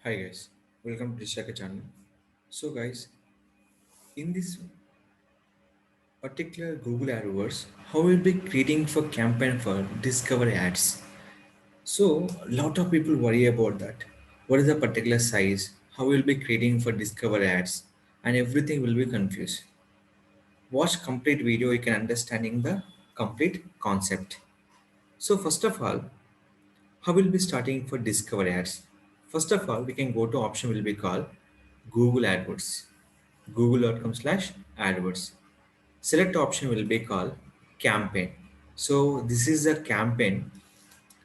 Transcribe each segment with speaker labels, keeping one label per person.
Speaker 1: Hi guys, welcome to Digital Rakesh channel. So guys, in this particular Google AdWords, how we'll be creating for campaign for discovery ads. So lot of people worry about that. What is the particular size? How we'll be creating for discovery ads, and everything will be confused. Watch complete video, you can understanding the complete concept. So first of all, how we'll be starting for discovery ads? First of all, we can go to option will be called Google AdWords. Google.com/AdWords. Select option will be called campaign. So this is a campaign.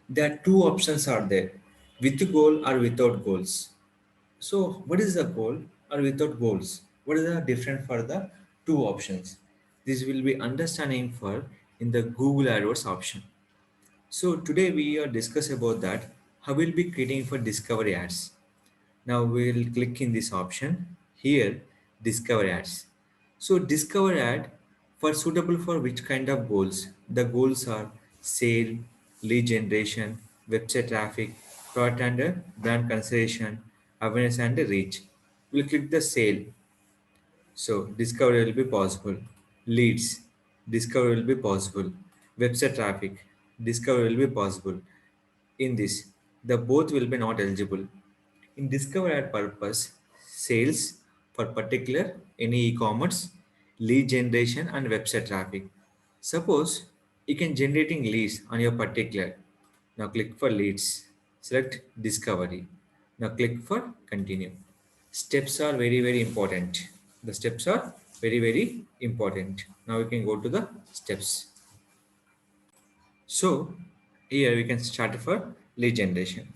Speaker 1: There are two options are there, with goal or without goals. So what is the goal or without goals? What is the difference for the two options? This will be understanding for in the Google AdWords option. So today we are discuss about that how we'll be creating for discovery ads. Now we'll click in this option here, discover ads. So discover ad for suitable for which kind of goals? The goals are sale, lead generation, website traffic, product and brand consideration, awareness and reach. We'll click the sale. So discovery will be possible. Leads, discovery will be possible. Website traffic, discovery will be possible. In this, the both will be not eligible. In discover ad purpose, sales for particular any e-commerce, lead generation and website traffic. Suppose you can generating leads on your particular. Now click for leads. Select discovery. Now click for continue. Steps are very important. The steps are very important. Now we can go to the steps. So here we can start for lead generation.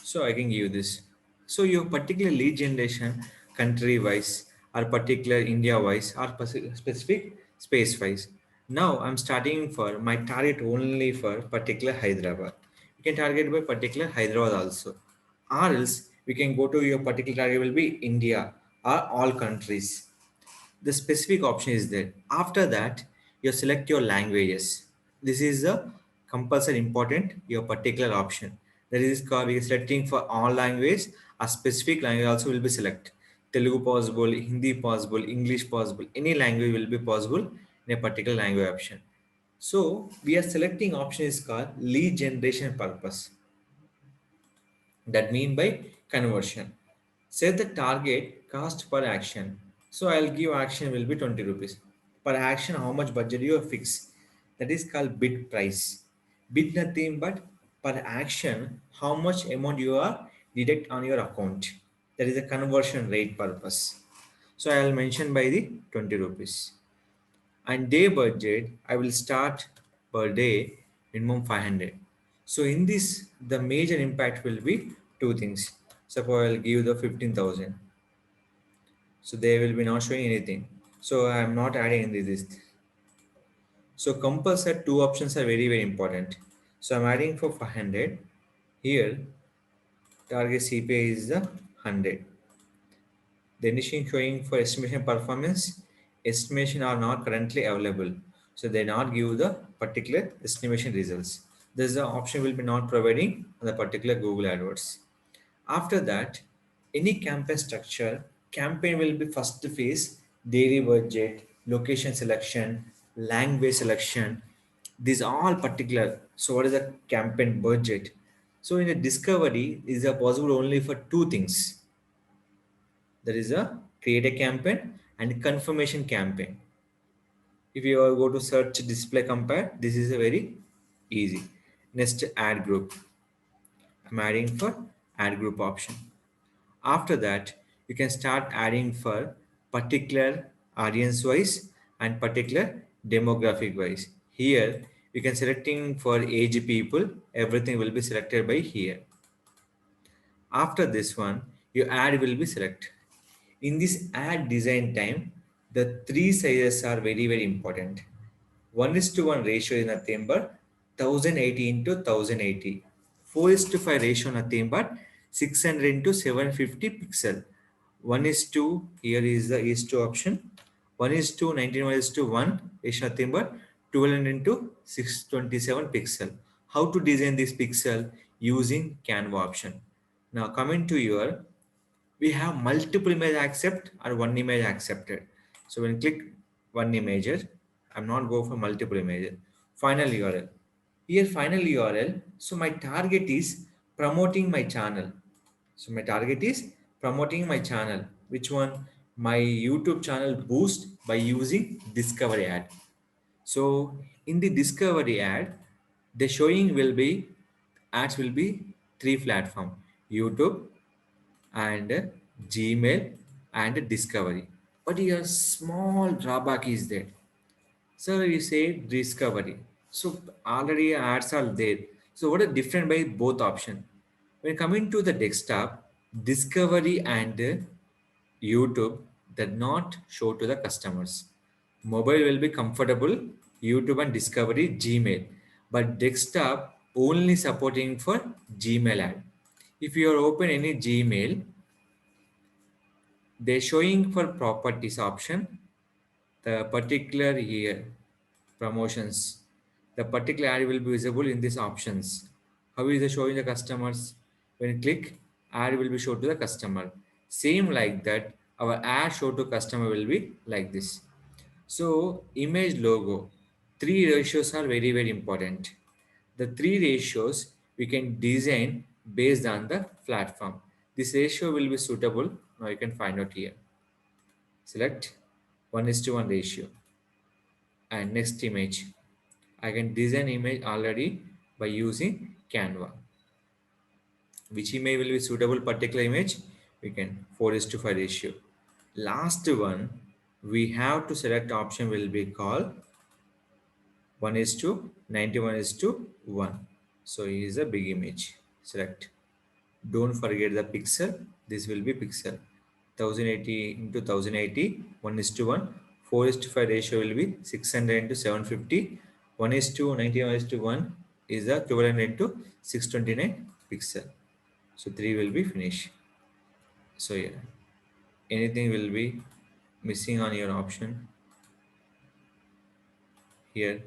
Speaker 1: So I can give this. So your particular lead generation country wise or particular India wise or specific space wise. Now I'm starting for my target only for particular Hyderabad. You can target by particular Hyderabad also. Or else we can go to your particular target will be India or all countries. The specific option is there. After that, you select your languages. This is the compulsory important your particular option. That is called we are selecting for all language. A specific language also will be select. Telugu possible, Hindi possible, English possible. Any language will be possible in a particular language option. So we are selecting option is called lead generation purpose. That mean by conversion. Set the target cost per action. So I'll give action will be 20 rupees. Per action, how much budget you fix. That is called bid price. Bid nothing but per action, how much amount you are deduct on your account. That is a conversion rate purpose. So I'll mention by the 20 rupees. And day budget, I will start per day minimum 500. So in this, the major impact will be two things. Suppose I'll give the 15,000. So they will be not showing anything. So I am not adding in this. So compulsory two options are very important. So I'm adding for 500. Here target CPI is the 100. The initial showing for estimation performance, estimation are not currently available. So they not give the particular estimation results. This is the option will be not providing the particular Google AdWords. After that, any campaign structure, campaign will be first phase, daily budget, location selection, language selection. These are all particular. So what is the campaign budget? So in a discovery, is a possible only for two things. There is a create a campaign and confirmation campaign. If you are go to search display compare, this is a very easy. Next add group. I'm adding for add group option. After that, you can start adding for particular audience wise and particular demographic wise. Here you can selecting for age people, everything will be selected by here. After this one, your ad will be select. In this ad design time, the three sizes are very important. 1:1 ratio is nothing but 1080 into 1080. 4:5 ratio nothing but 600 into 750 pixel. 1 is to here is the is to option. 1 is to 19 is to 1 is nothing but 1200 into 627 pixel. How to design this pixel using Canva option. Now coming to your we have multiple image accept or one image accepted. So when click one image, I'm not go for multiple images. Final URL. Here final URL. So my target is promoting my channel. So my target is promoting my channel. Which one? My YouTube channel boost by using discovery ad. So in the discovery ad, the showing will be ads will be three platform: YouTube and Gmail and Discovery. But here small drawback is there. So you say Discovery. So already ads are there. So what is different by both option? When coming to the desktop, Discovery and YouTube did not show to the customers. Mobile will be comfortable, YouTube and Discovery, Gmail. But desktop only supporting for Gmail ad. If you are open any Gmail, they're showing for properties option, the particular year promotions. The particular ad will be visible in these options. How is it showing the customers? When you click, ad will be shown to the customer. Same like that, our ad show to customer will be like this. So image logo, three ratios are very, very important. The three ratios we can design based on the platform. This ratio will be suitable. Now you can find out here. Select 1:1 ratio and next image. I can design image already by using Canva. Which image will be suitable particular image? We can 4:5 ratio. Last one, we have to select option will be called 1:91:1. So here is a big image. Select. Don't forget the pixel. This will be pixel. 1080 into 1080, 1:1. 4:5 ratio will be 600 into 750. 1:91:1 is the equivalent into 629 pixel. So 3 will be finished. So yeah, anything will be missing on your option here.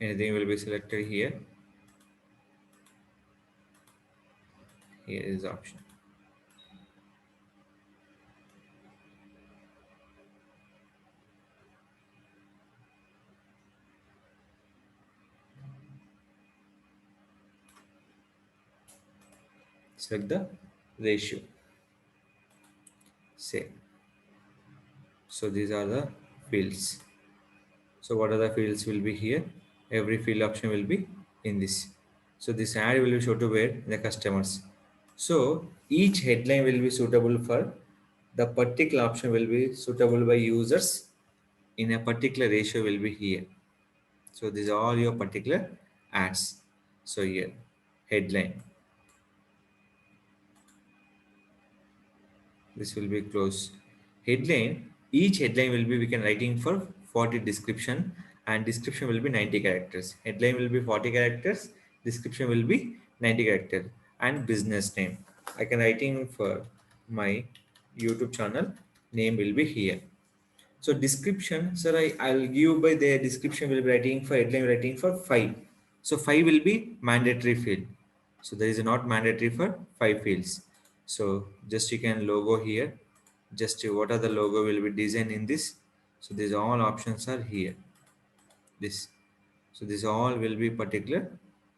Speaker 1: Anything will be selected here. Here is the option. Select the ratio. Save. So these are the fields. So what are the fields will be here? Every field option will be in this. So this ad will be shown to where the customers. So each headline will be suitable for the particular option will be suitable by users in a particular ratio will be here. So these are all your particular ads. So here headline. This will be close. Headline, each headline will be we can writing for 40 description and description will be 90 characters. Headline will be 40 characters, description will be 90 characters and business name. I can writing for my YouTube channel name will be here. So description, sir, I'll give by the description will be writing for headline writing for 5. So 5 will be mandatory field. So there is not mandatory for 5 fields. So just you can logo here. Just what are the logo will be designed in this. So these all options are here. This. So this all will be particular.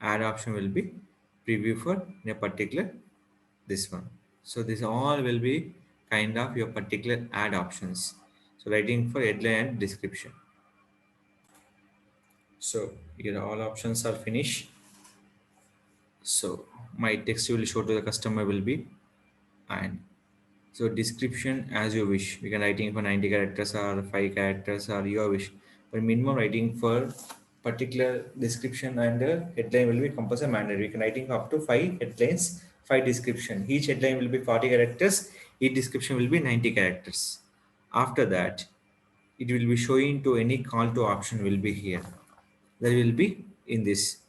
Speaker 1: Add option will be preview for in a particular this one. So this all will be kind of your particular ad options. So writing for headline and description. So here all options are finished. So my text will show to the customer will be and so description as you wish. We can writing for 90 characters or 5 characters or your wish. But minimum writing for particular description and headline will be compulsory mandatory. We can writing up to 5 headlines, 5 description. Each headline will be 40 characters. Each description will be 90 characters. After that, it will be showing to any call to option will be here. There will be in this.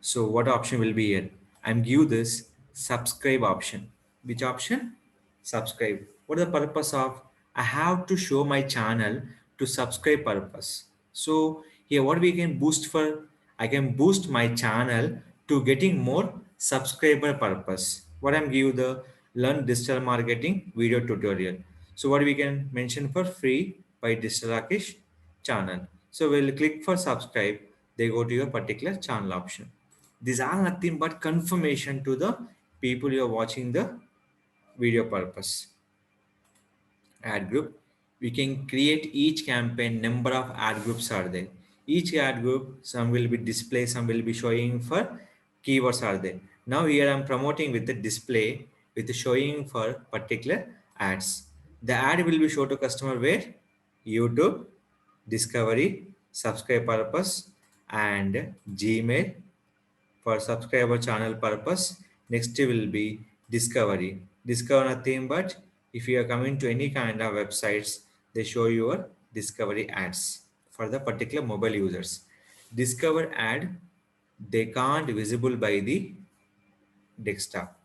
Speaker 1: So what option will be here? I'm give this subscribe option. Which option? Subscribe. What is the purpose of? I have to show my channel to subscribe purpose. So here what we can boost for, I can boost my channel to getting more subscriber purpose. What I'm give the learn digital marketing video tutorial. So what we can mention for free by Digital Rakesh channel. So we'll click for subscribe. They go to your particular channel option. These are nothing but confirmation to the people you are watching the video purpose. Ad group, we can create each campaign, number of ad groups are there. Each ad group, some will be display, some will be showing for keywords are there. Now here I'm promoting with the display with the showing for particular ads. The ad will be shown to customer where YouTube, discovery, subscribe purpose, and Gmail for subscriber channel purpose. Next will be discovery. Discover nothing but if you are coming to any kind of websites, they show your discovery ads for the particular mobile users. Discover ad, they can't visible by the desktop.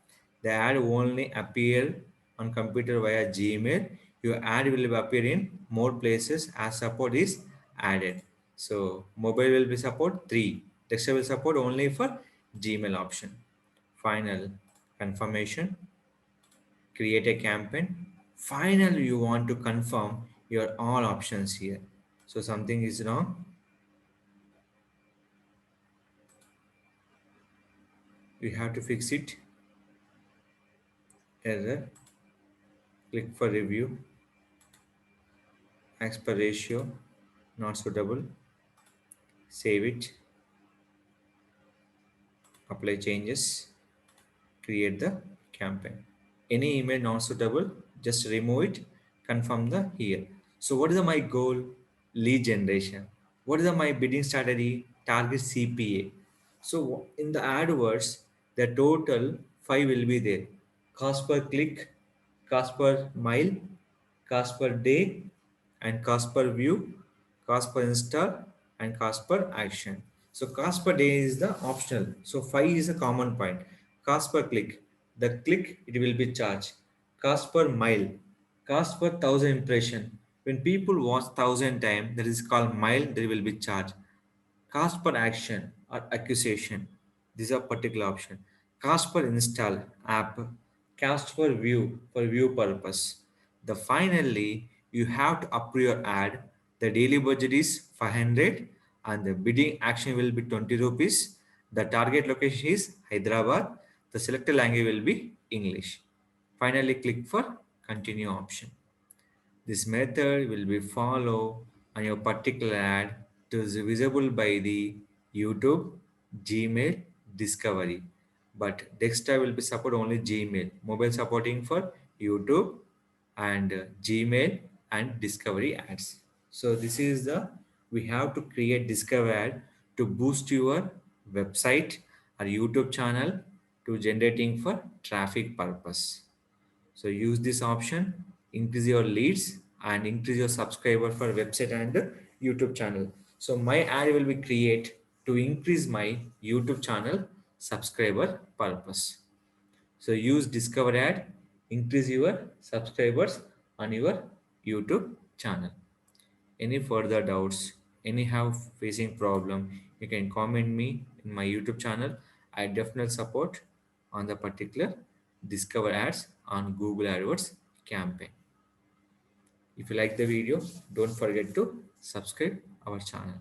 Speaker 1: The ad only appear on computer via Gmail. Your ad will appear in more places as support is added. So mobile will be support 3. Desktop will support only for Gmail option. Final confirmation. Create a campaign. Final you want to confirm your all options here. So something is wrong. You have to fix it. Error. Click for review. As per ratio not suitable, save it, apply changes, create the campaign. Any email not suitable, just remove it, confirm the here. So what is my goal? Lead generation. What is my bidding strategy? Target CPA. So in the AdWords, the total 5 will be there: cost per click, cost per mile, cost per day, and cost per view, cost per install, and cost per action. So cost per day is the optional. So 5 is a common point. Cost per click, the click it will be charged. Cost per mile, cost per 1,000 impression. When people watch 1,000 times, that is called mile, there will be charge. Cost per action or acquisition, these are particular option. Cost per install app, cost per view for view purpose. The finally you have to approve your ad. The daily budget is 500 and the bidding action will be 20 rupees. The target location is Hyderabad. The selected language will be English. Finally click for continue option. This method will be followed on your particular ad to is visible by the YouTube, Gmail, Discovery. But desktop will be support only Gmail. Mobile supporting for YouTube and Gmail and Discovery ads. So this is the we have to create Discover ad to boost your website or YouTube channel to generating for traffic purpose. So use this option, increase your leads and increase your subscriber for website and YouTube channel. So my ad will be create to increase my YouTube channel subscriber purpose. So use discover ad, increase your subscribers on your YouTube channel. Any further doubts, any have facing problem, you can comment me in my YouTube channel. I definitely support on the particular discover ads on Google AdWords campaign. If you like the video, don't forget to subscribe our channel.